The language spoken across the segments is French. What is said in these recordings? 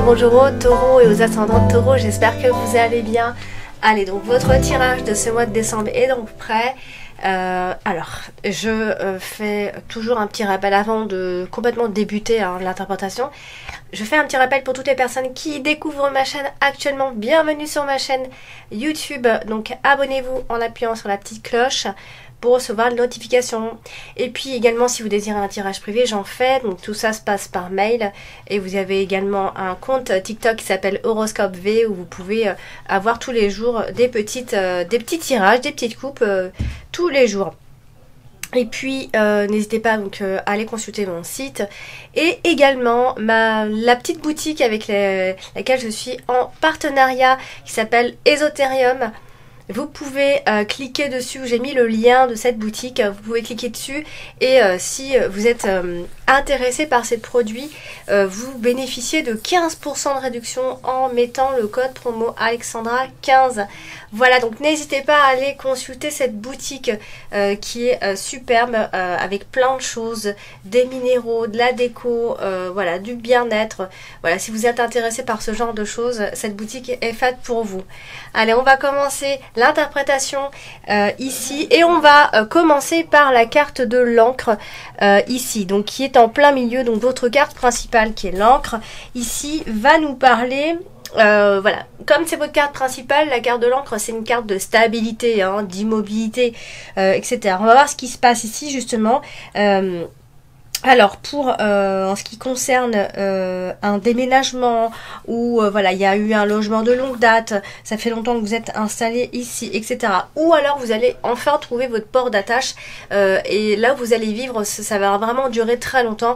bonjour aux taureaux et aux ascendants de taureaux, j'espère que vous allez bien. Allez, donc votre tirage de ce mois de décembre est donc prêt. Alors, je fais toujours un petit rappel avant de complètement débuter l'interprétation. Je fais un petit rappel pour toutes les personnes qui découvrent ma chaîne actuellement. Bienvenue sur ma chaîne YouTube. Donc abonnez-vous en appuyant sur la petite cloche pour recevoir les notifications. Et puis également, si vous désirez un tirage privé, j'en fais. Donc tout ça se passe par mail. Et vous avez également un compte TikTok qui s'appelle Horoscope V, où vous pouvez avoir tous les jours des petits tirages, des petites coupes tous les jours. Et puis n'hésitez pas donc à aller consulter mon site et également la petite boutique avec laquelle je suis en partenariat qui s'appelle Esoterium. Vous pouvez cliquer dessus, j'ai mis le lien de cette boutique, vous pouvez cliquer dessus et si vous êtes intéressé par ces produits, vous bénéficiez de 15% de réduction en mettant le code promo Alexandra 15. Voilà, donc n'hésitez pas à aller consulter cette boutique qui est superbe avec plein de choses, des minéraux, de la déco, voilà, du bien-être. Voilà, si vous êtes intéressé par ce genre de choses, cette boutique est faite pour vous. Allez, on va commencer l'interprétation ici et on va commencer par la carte de l'encre ici, donc qui est en plein milieu. Donc votre carte principale qui est l'encre ici va nous parler voilà, comme c'est votre carte principale, la carte de l'encre c'est une carte de stabilité, d'immobilité, etc. On va voir ce qui se passe ici justement. Alors pour en ce qui concerne un déménagement ou voilà, il y a eu un logement de longue date, ça fait longtemps que vous êtes installé ici, etc. Ou alors vous allez enfin trouver votre port d'attache et là vous allez vivre, ça va vraiment durer très longtemps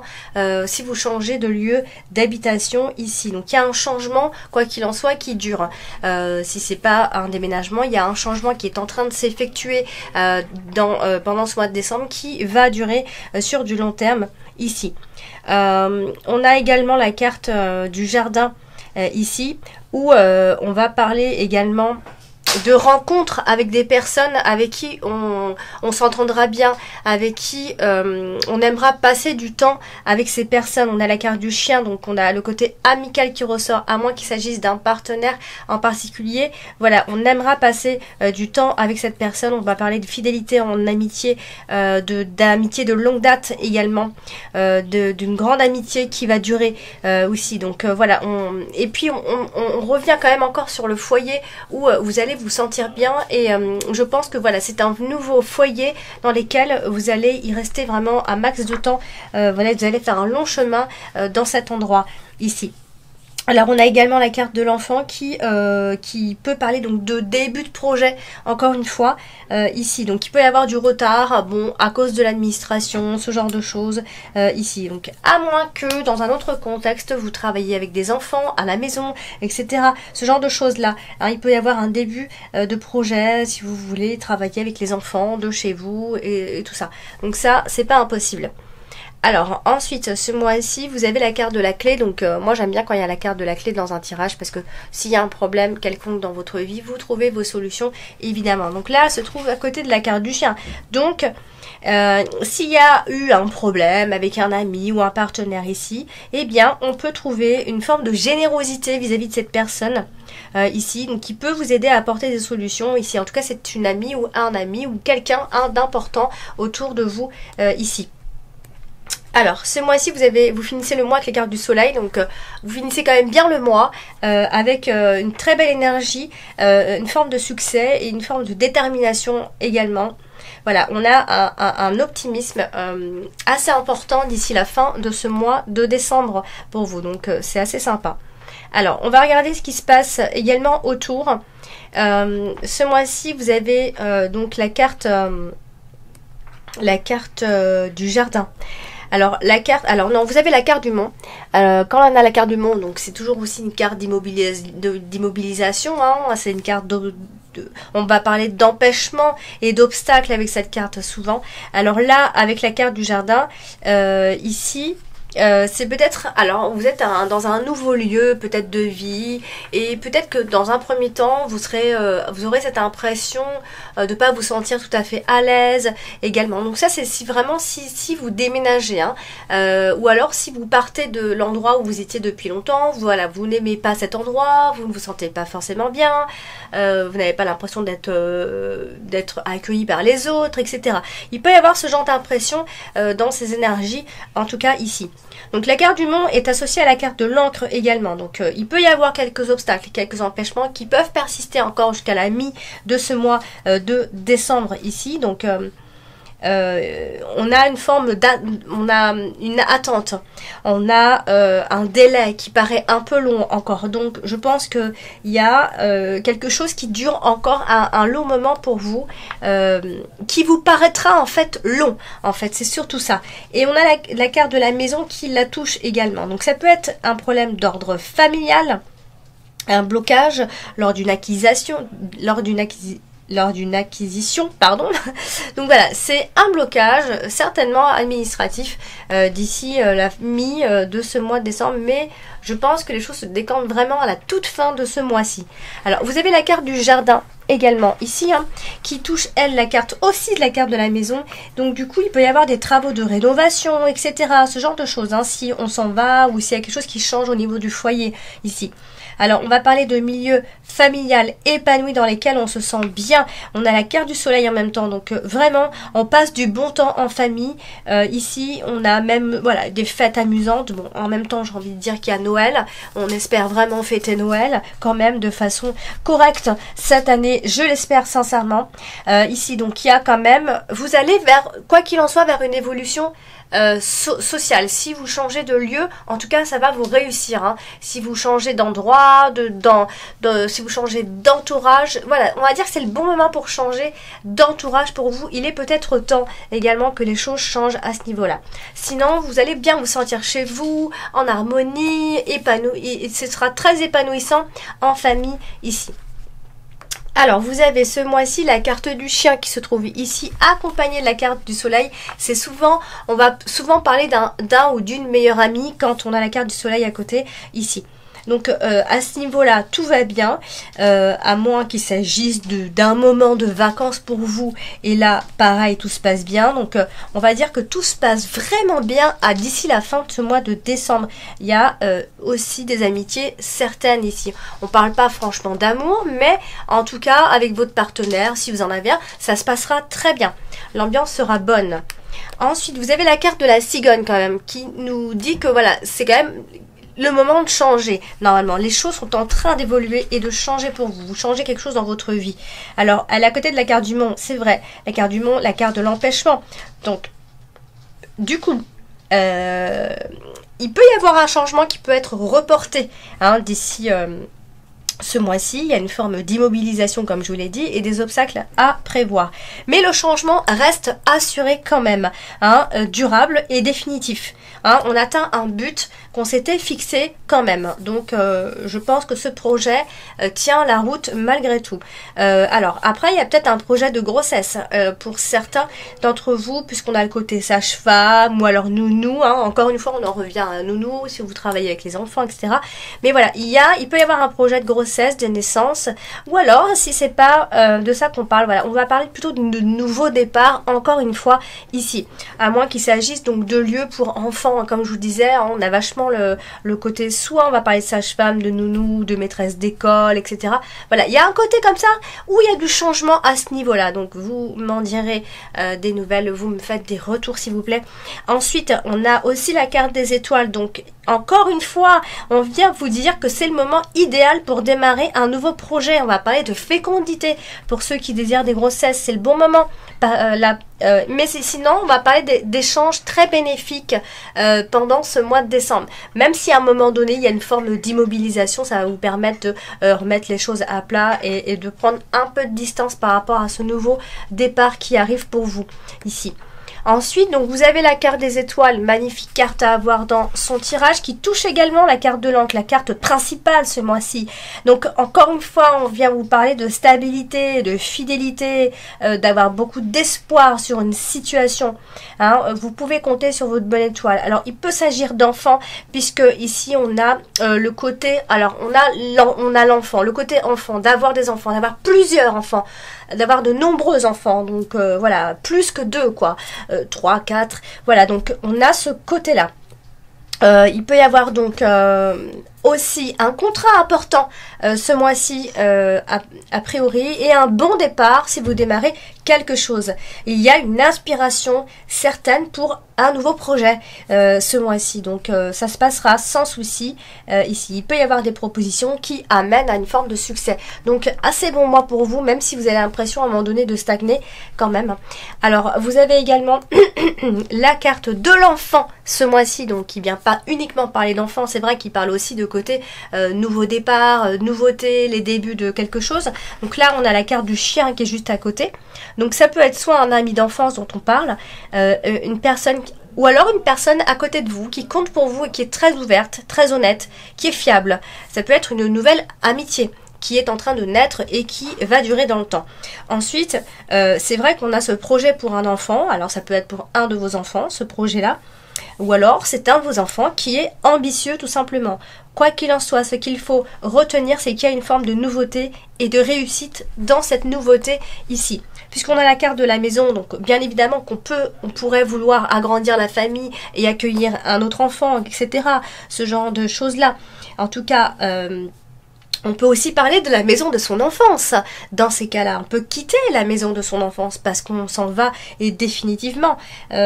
si vous changez de lieu d'habitation ici. Donc il y a un changement, quoi qu'il en soit, qui dure. Si c'est pas un déménagement, il y a un changement qui est en train de s'effectuer pendant ce mois de décembre qui va durer sur du long terme. Ici, on a également la carte du jardin ici, où on va parler également de rencontres avec des personnes avec qui on s'entendra bien, avec qui on aimera passer du temps avec ces personnes. On a la carte du chien, donc on a le côté amical qui ressort, à moins qu'il s'agisse d'un partenaire en particulier. Voilà, on aimera passer du temps avec cette personne. On va parler de fidélité en amitié, d'amitié de longue date également, d'une grande amitié qui va durer aussi. Donc voilà, et puis on revient quand même encore sur le foyer où vous allez vous sentir bien et je pense que voilà, c'est un nouveau foyer dans lequel vous allez y rester vraiment un max de temps. Voilà, vous allez faire un long chemin dans cet endroit ici. Alors on a également la carte de l'enfant qui peut parler donc de début de projet, encore une fois, ici. Donc il peut y avoir du retard, bon, à cause de l'administration, ce genre de choses, ici. Donc à moins que dans un autre contexte, vous travaillez avec des enfants, à la maison, etc. Ce genre de choses-là. Alors il peut y avoir un début de projet, si vous voulez travailler avec les enfants de chez vous et tout ça. Donc ça, c'est pas impossible. Alors ensuite ce mois-ci vous avez la carte de la clé, donc moi j'aime bien quand il y a la carte de la clé dans un tirage parce que s'il y a un problème quelconque dans votre vie, vous trouvez vos solutions évidemment. Donc là elle se trouve à côté de la carte du chien, donc s'il y a eu un problème avec un ami ou un partenaire ici, eh bien on peut trouver une forme de générosité vis-à-vis de cette personne ici, donc qui peut vous aider à apporter des solutions ici. En tout cas c'est une amie ou un ami ou quelqu'un d'important autour de vous ici. Alors, ce mois-ci, vous finissez le mois avec les cartes du soleil, donc vous finissez quand même bien le mois avec une très belle énergie, une forme de succès et une forme de détermination également. Voilà, on a un optimisme assez important d'ici la fin de ce mois de décembre pour vous, donc c'est assez sympa. Alors, on va regarder ce qui se passe également autour. Ce mois-ci, vous avez donc la carte du jardin. Alors la carte, alors non, vous avez la carte du mont. Quand on a la carte du mont, donc c'est toujours aussi une carte d'immobilisation. C'est une carte on va parler d'empêchement et d'obstacles avec cette carte souvent. Alors là, avec la carte du jardin, ici, c'est peut-être, alors vous êtes dans un nouveau lieu peut-être de vie, et peut-être que dans un premier temps vous aurez cette impression de pas vous sentir tout à fait à l'aise également. Donc ça c'est si vous déménagez, hein, ou alors si vous partez de l'endroit où vous étiez depuis longtemps, voilà, vous n'aimez pas cet endroit, vous ne vous sentez pas forcément bien, vous n'avez pas l'impression d'être accueilli par les autres, etc. Il peut y avoir ce genre d'impression dans ces énergies, en tout cas ici. Donc la carte du monde est associée à la carte de l'encre également. Donc il peut y avoir quelques obstacles, quelques empêchements qui peuvent persister encore jusqu'à la mi de ce mois de décembre ici. Donc on a une attente, on a un délai qui paraît un peu long encore, donc je pense que il y a quelque chose qui dure encore un long moment pour vous, qui vous paraîtra en fait long, en fait c'est surtout ça. Et on a la carte de la maison qui la touche également, donc ça peut être un problème d'ordre familial, un blocage lors d'une acquisition, pardon. Donc voilà, c'est un blocage certainement administratif d'ici la mi de ce mois de décembre, mais je pense que les choses se décantent vraiment à la toute fin de ce mois-ci. Alors vous avez la carte du jardin également ici, hein, qui touche elle la carte aussi de la carte de la maison. Donc du coup il peut y avoir des travaux de rénovation, etc. Ce genre de choses, hein, si on s'en va ou s'il y a quelque chose qui change au niveau du foyer ici. Alors, on va parler de milieu familial épanoui dans lesquels on se sent bien. On a la carte du soleil en même temps. Donc, vraiment, on passe du bon temps en famille. Ici, on a même voilà, des fêtes amusantes. Bon, en même temps, j'ai envie de dire qu'il y a Noël. On espère vraiment fêter Noël quand même de façon correcte cette année. Je l'espère sincèrement. Ici, donc, il y a quand même... Vous allez vers, quoi qu'il en soit, vers une évolution social. Si vous changez de lieu, en tout cas ça va vous réussir, hein. Si vous changez d'endroit, si vous changez d'entourage, voilà, on va dire que c'est le bon moment pour changer d'entourage pour vous. Il est peut-être temps également que les choses changent à ce niveau-là. Sinon vous allez bien vous sentir chez vous, en harmonie, épanoui, et ce sera très épanouissant en famille ici. Alors, vous avez ce mois-ci la carte du chien qui se trouve ici, accompagnée de la carte du soleil. C'est souvent, on va souvent parler d'un ou d'une meilleure amie quand on a la carte du soleil à côté, ici. Donc à ce niveau-là, tout va bien, à moins qu'il s'agisse d'un moment de vacances pour vous. Et là, pareil, tout se passe bien. Donc on va dire que tout se passe vraiment bien d'ici la fin de ce mois de décembre. Il y a aussi des amitiés certaines ici. On parle pas franchement d'amour, mais en tout cas, avec votre partenaire, si vous en avez un, ça se passera très bien. L'ambiance sera bonne. Ensuite, vous avez la carte de la cigogne quand même, qui nous dit que voilà, c'est quand même... le moment de changer. Normalement, les choses sont en train d'évoluer et de changer pour vous. Vous changez quelque chose dans votre vie. Alors, elle est à côté de la carte du monde, c'est vrai. La carte du monde, la carte de l'empêchement. Donc, du coup, il peut y avoir un changement qui peut être reporté, hein, d'ici... ce mois-ci, il y a une forme d'immobilisation comme je vous l'ai dit et des obstacles à prévoir. Mais le changement reste assuré quand même, hein, durable et définitif. Hein, on atteint un but qu'on s'était fixé quand même. Donc je pense que ce projet tient la route malgré tout. Alors après, il y a peut-être un projet de grossesse pour certains d'entre vous, puisqu'on a le côté sage-femme ou alors nounou. Hein, encore une fois, on en revient à nounou si vous travaillez avec les enfants, etc. Mais voilà, il peut y avoir un projet de grossesse, de naissance, ou alors si c'est pas de ça qu'on parle, voilà, on va parler plutôt de nouveau départ, encore une fois ici, à moins qu'il s'agisse donc de lieux pour enfants, hein, comme je vous disais, hein, on a vachement le côté soit on va parler de sage-femme, de nounou, de maîtresse d'école, etc. Voilà, il y a un côté comme ça où il y a du changement à ce niveau-là, donc vous m'en direz des nouvelles, vous me faites des retours s'il vous plaît. Ensuite, on a aussi la carte des étoiles, donc encore une fois, on vient vous dire que c'est le moment idéal pour démarrer un nouveau projet. On va parler de fécondité. Pour ceux qui désirent des grossesses, c'est le bon moment. Mais sinon, on va parler d'échanges très bénéfiques pendant ce mois de décembre. Même si à un moment donné, il y a une forme d'immobilisation, ça va vous permettre de remettre les choses à plat et de prendre un peu de distance par rapport à ce nouveau départ qui arrive pour vous ici. Ensuite, donc vous avez la carte des étoiles, magnifique carte à avoir dans son tirage, qui touche également la carte de l'encre, la carte principale ce mois-ci. Donc encore une fois, on vient vous parler de stabilité, de fidélité, d'avoir beaucoup d'espoir sur une situation. Hein. Vous pouvez compter sur votre bonne étoile. Alors il peut s'agir d'enfants, puisque ici on a le côté, alors on a l'enfant, le côté enfant, d'avoir des enfants, d'avoir plusieurs enfants, d'avoir de nombreux enfants, donc voilà, plus que 2 quoi, 3, 4, voilà, donc on a ce côté-là. Il peut y avoir donc aussi un contrat important ce mois-ci a priori, et un bon départ si vous démarrez quelque chose. Il y a une inspiration certaine pour un nouveau projet ce mois-ci, donc ça se passera sans souci ici. Il peut y avoir des propositions qui amènent à une forme de succès, donc assez bon mois pour vous, même si vous avez l'impression à un moment donné de stagner quand même. Alors vous avez également la carte de l'enfant ce mois-ci, donc qui vient pas uniquement parler d'enfant, c'est vrai qu'il parle aussi de côté nouveau départ, nouveauté, les débuts de quelque chose. Donc là on a la carte du chien qui est juste à côté, donc ça peut être soit un ami d'enfance dont on parle, une personne, ou alors une personne à côté de vous qui compte pour vous et qui est très ouverte, très honnête, qui est fiable. Ça peut être une nouvelle amitié qui est en train de naître et qui va durer dans le temps. Ensuite, c'est vrai qu'on a ce projet pour un enfant, alors ça peut être pour un de vos enfants, ce projet-là, ou alors c'est un de vos enfants qui est ambitieux tout simplement. Quoi qu'il en soit, ce qu'il faut retenir, c'est qu'il y a une forme de nouveauté et de réussite dans cette nouveauté ici. Puisqu'on a la carte de la maison, donc bien évidemment on pourrait vouloir agrandir la famille et accueillir un autre enfant, etc. Ce genre de choses-là. En tout cas, on peut aussi parler de la maison de son enfance. Dans ces cas-là, on peut quitter la maison de son enfance parce qu'on s'en va, et définitivement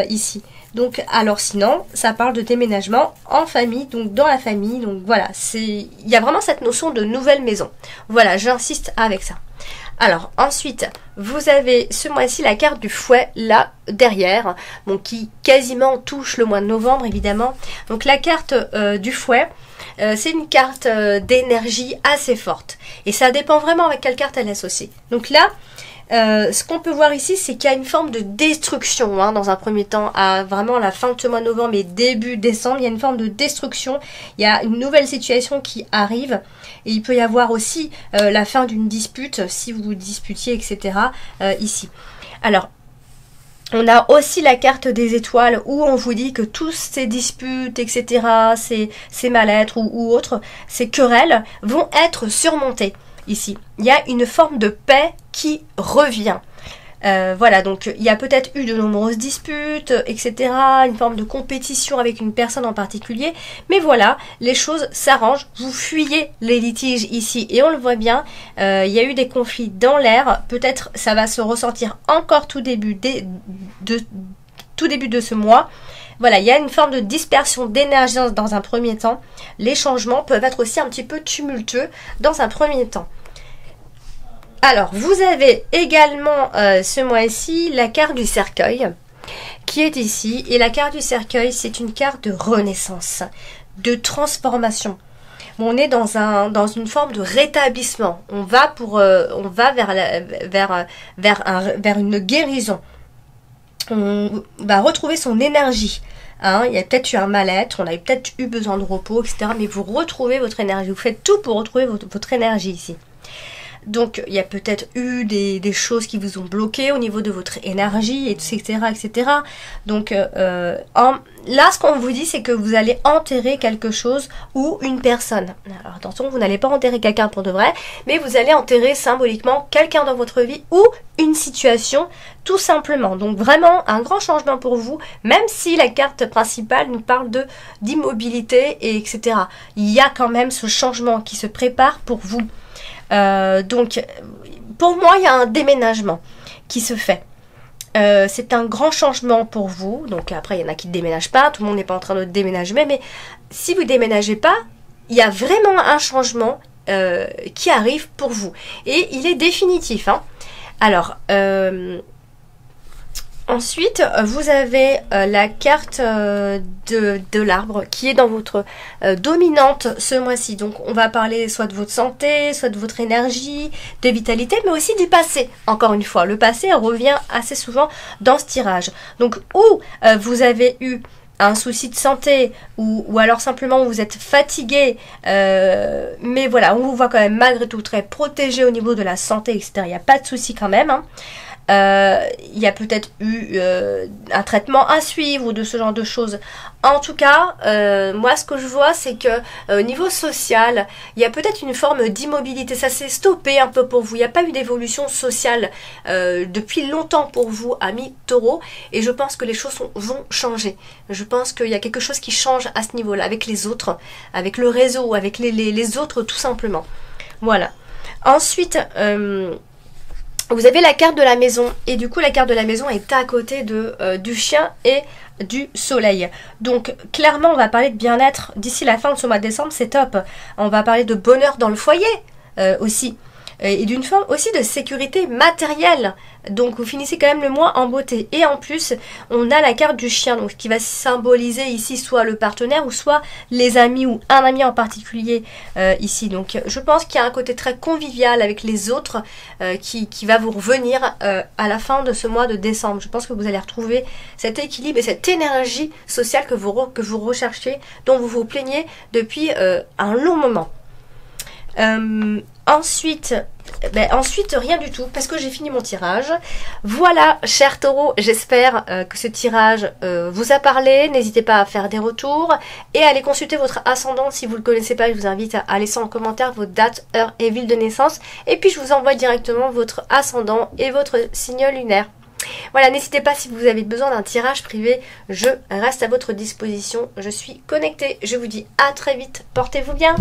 ici. Donc, alors sinon, ça parle de déménagement en famille, donc dans la famille. Donc voilà, il y a vraiment cette notion de nouvelle maison. Voilà, j'insiste avec ça. Alors ensuite, vous avez ce mois-ci la carte du fouet là derrière, bon, qui quasiment touche le mois de novembre évidemment. Donc la carte du fouet, c'est une carte d'énergie assez forte. Et ça dépend vraiment avec quelle carte elle est associée. Donc là, ce qu'on peut voir ici, c'est qu'il y a une forme de destruction hein, dans un premier temps, à vraiment la fin de ce mois de novembre et début décembre, il y a une forme de destruction, il y a une nouvelle situation qui arrive, et il peut y avoir aussi la fin d'une dispute, si vous vous disputiez, etc. Ici. Alors, on a aussi la carte des étoiles où on vous dit que tous ces disputes, etc., ces mal-être ou autres, ces querelles vont être surmontées. Ici, il y a une forme de paix qui revient. Voilà, donc il y a peut-être eu de nombreuses disputes, etc. Une forme de compétition avec une personne en particulier. Mais voilà, les choses s'arrangent. Vous fuyez les litiges ici. Et on le voit bien, il y a eu des conflits dans l'air. Peut-être ça va se ressentir encore tout début de ce mois. Voilà, il y a une forme de dispersion d'énergie dans un premier temps. Les changements peuvent être aussi un petit peu tumultueux dans un premier temps. Alors, vous avez également ce mois-ci la carte du cercueil qui est ici. Et la carte du cercueil, c'est une carte de renaissance, de transformation. Bon, on est dans une forme de rétablissement. On va vers une guérison. On va retrouver son énergie. Hein, il y a peut-être eu un mal-être, on a peut-être eu besoin de repos, etc. Mais vous retrouvez votre énergie. Vous faites tout pour retrouver votre énergie ici. Donc, il y a peut-être eu des choses qui vous ont bloqué au niveau de votre énergie, etc., etc. Donc, là, ce qu'on vous dit, c'est que vous allez enterrer quelque chose ou une personne. Alors, attention, vous n'allez pas enterrer quelqu'un pour de vrai, mais vous allez enterrer symboliquement quelqu'un dans votre vie ou une situation, tout simplement. Donc, vraiment, un grand changement pour vous, même si la carte principale nous parle d'immobilité, et etc. Il y a quand même ce changement qui se prépare pour vous. Donc, pour moi, il y a un déménagement qui se fait. C'est un grand changement pour vous. Donc, après, il y en a qui ne déménagent pas. Tout le monde n'est pas en train de déménager. Mais si vous ne déménagez pas, il y a vraiment un changement qui arrive pour vous. Et il est définitif. Hein. Alors, Ensuite, vous avez la carte de l'arbre qui est dans votre dominante ce mois-ci. Donc, on va parler soit de votre santé, soit de votre énergie, de vitalité, mais aussi du passé. Encore une fois, le passé revient assez souvent dans ce tirage. Donc, où vous avez eu un souci de santé ou alors simplement vous êtes fatigué, mais voilà, on vous voit quand même malgré tout très protégé au niveau de la santé, etc. Il n'y a pas de souci quand même, hein. Il y a peut-être eu un traitement à suivre ou de ce genre de choses. En tout cas, moi ce que je vois c'est que au niveau social, il y a peut-être une forme d'immobilité. Ça s'est stoppé un peu pour vous. Il n'y a pas eu d'évolution sociale depuis longtemps pour vous, amis taureaux. Et je pense que les choses vont changer. Je pense qu'il y a quelque chose qui change à ce niveau-là, avec les autres, avec le réseau, avec les autres tout simplement. Voilà. Ensuite... vous avez la carte de la maison et du coup la carte de la maison est à côté du chien et du soleil. Donc clairement on va parler de bien-être d'ici la fin de ce mois de décembre, c'est top. On va parler de bonheur dans le foyer aussi. Et d'une forme aussi de sécurité matérielle. Donc vous finissez quand même le mois en beauté. Et en plus, on a la carte du chien, donc qui va symboliser ici soit le partenaire ou soit les amis ou un ami en particulier ici. Donc je pense qu'il y a un côté très convivial avec les autres qui va vous revenir à la fin de ce mois de décembre. Je pense que vous allez retrouver cet équilibre et cette énergie sociale que vous recherchez, dont vous vous plaignez depuis un long moment. Ensuite, rien du tout, parce que j'ai fini mon tirage. Voilà, chers taureaux, j'espère que ce tirage vous a parlé. N'hésitez pas à faire des retours et à aller consulter votre ascendant. Si vous ne le connaissez pas, je vous invite à laisser en commentaire votre date, heure et ville de naissance. Et puis je vous envoie directement votre ascendant et votre signe lunaire. Voilà, n'hésitez pas si vous avez besoin d'un tirage privé, je reste à votre disposition. Je suis connectée. Je vous dis à très vite. Portez-vous bien.